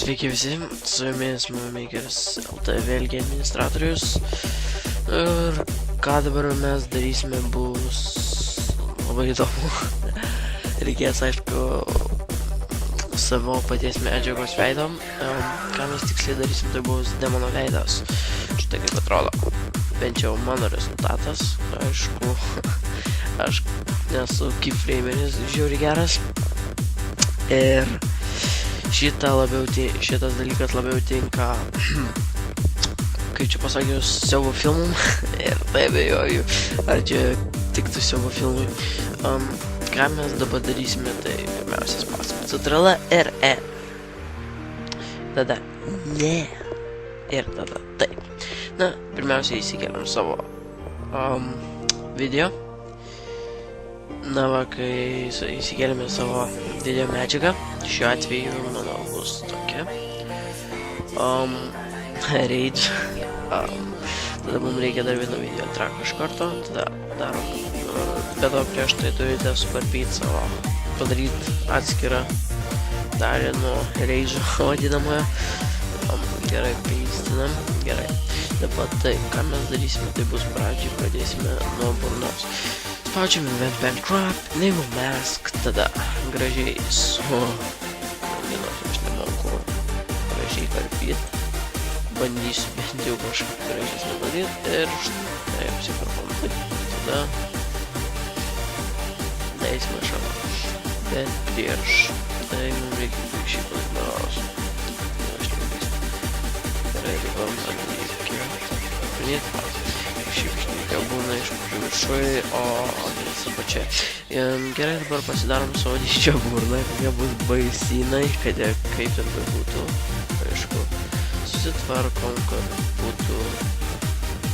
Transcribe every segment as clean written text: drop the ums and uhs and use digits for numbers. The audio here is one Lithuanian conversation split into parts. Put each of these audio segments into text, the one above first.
Sveiki visi, su jumis Moonmakeris LT vėlgi administratorius. Ir ką dabar mes darysime bus labai įdomu. Reikės, aišku, savo paties medžiagos veidom. Ką mes tiksliai darysim, tai bus demono veidas. Štai kaip atrodo. Bent jau mano rezultatas. Aišku, aš nesu keyframeris žiauriai geras. Ir šitas dalykas labiau tinka, kaip čia pasakius, siaubo filmum. Ir tai abejoju, ar čia tiktų siaubo filmui. Ką mes dabar darysime, tai pirmiausia spausime Ctrl ir E. Tada ne. Ir tada taip. Na, pirmiausia įsikeliam savo video. Na va, kai įsikeliame savo video medžiagą, šiuo atveju, manau, bus tokia. Rage. Tada mums reikia dar vieną video traką iš karto. Tada darom. Bet o prieš tai turite sukarpyti savo, padaryti atskirą dalį nuo Rage vadinamojo. Gerai, paistinam. Gerai. Dabar tai, ką mes darysime, tai bus pradžiai, pradėsime nuo burnos. Spaudžiame Bankrupt, Name Mask, tada gražiai su... aš nemoku gražiai karpyti. Bandysiu bent jau kažkaip gražiai padaryti ir štai apsikarpom taip. Tada leisime šalą. Bet prieš tai mums reikia šį padaryti. Aš nepaistiu. Gerai, dabar man reikia šiaip būna iš viršui, o visą pačią. Gerai, dabar pasidarom savo didžią burną, kokia bus baisynai, kad kaip ten būtų. Aišku, susitvarkom, kad būtų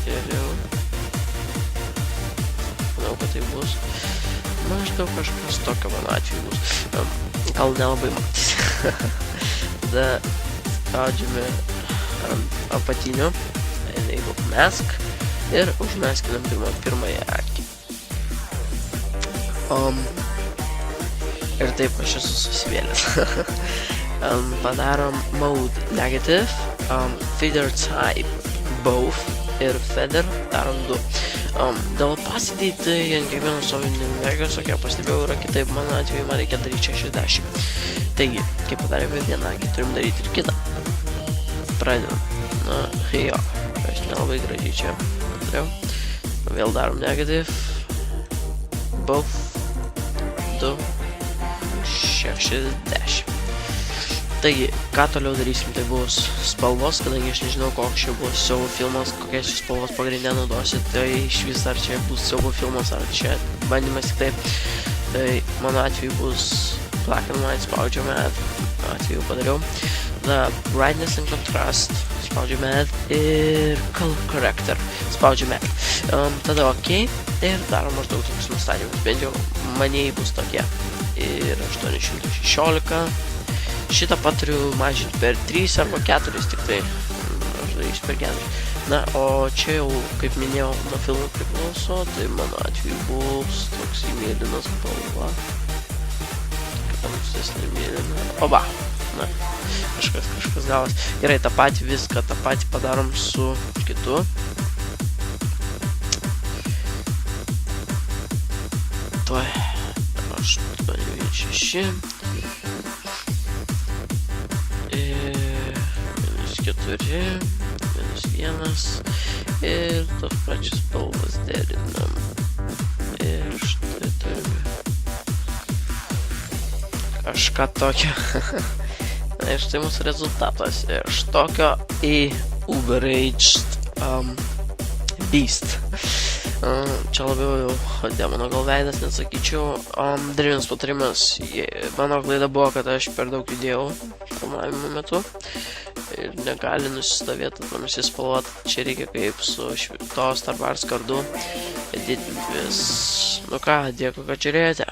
geriau. Manau, kad tai bus. Maždaug kažkas tokio mano atveju bus. Gal nelabai matys. Tada spaudžiame ant apatinio Enable Mask. Ir užmeskinam pirmąją akį. Ir taip aš esu susivėlęs. Padarom Mode Negative, Feather Type Both ir Feather darom 2. Dėl opacity tai ant kiekvieno sovinio medžiagos, kiek pastebėjau, yra kitaip. Mano atveju man reikia daryti 60. Taigi, kai padarėme vieną akį, turim daryti ir kitą. Pradedam. Na, jo, aš nelabai gražiai čia. Vėl darom Negative, Both, 2, 60. Taigi, ką toliau darysim, tai bus spalvos, kadangi aš nežinau, koks čia bus siaubo filmas, kokias spalvos pagrindinę naudosit, tai iš vis ar čia bus siaubo filmas, ar čia bandymas tik taip. Tai mano atveju bus Black and White, spaudžiame Add, atveju padariau. Tada Brightness and Contrast, spaudžiame Add ir Color Corrector, spaudžiame Add. Tada OK ir darom maždaug tokius nustatymus, bent jau maniai bus tokie. Ir 816. Šitą paturiu mažinti per 3 arba 4 tik tai. Aš darysiu per 4. Na, o čia jau, kaip minėjau, nuo filmų priklauso, tai mano atveju bus toks įmėlynas spalva. Tamsesnė mėlyna. Oba! Na, kažkas galas. Gerai, tą patį viską, tą patį padarom su kitu. Tuoj. 816. -4, -1. Ir tos pačios spalvas derinam. Ir štai turime kažką tokio. Na ir štai mūsų rezultatas. Ir štokio į Uberaged Beast. Čia labiau jau demono gal veidas, nesakyčiau. Dar vienas patarimas. Mano klaida buvo, kad aš per daug judėjau filmavimo metu. Ir negali nusistovėti, nusispalvoti. Čia reikia kaip su to Star Wars kardu. Nu ką, dėkui, kad žiūrėjote.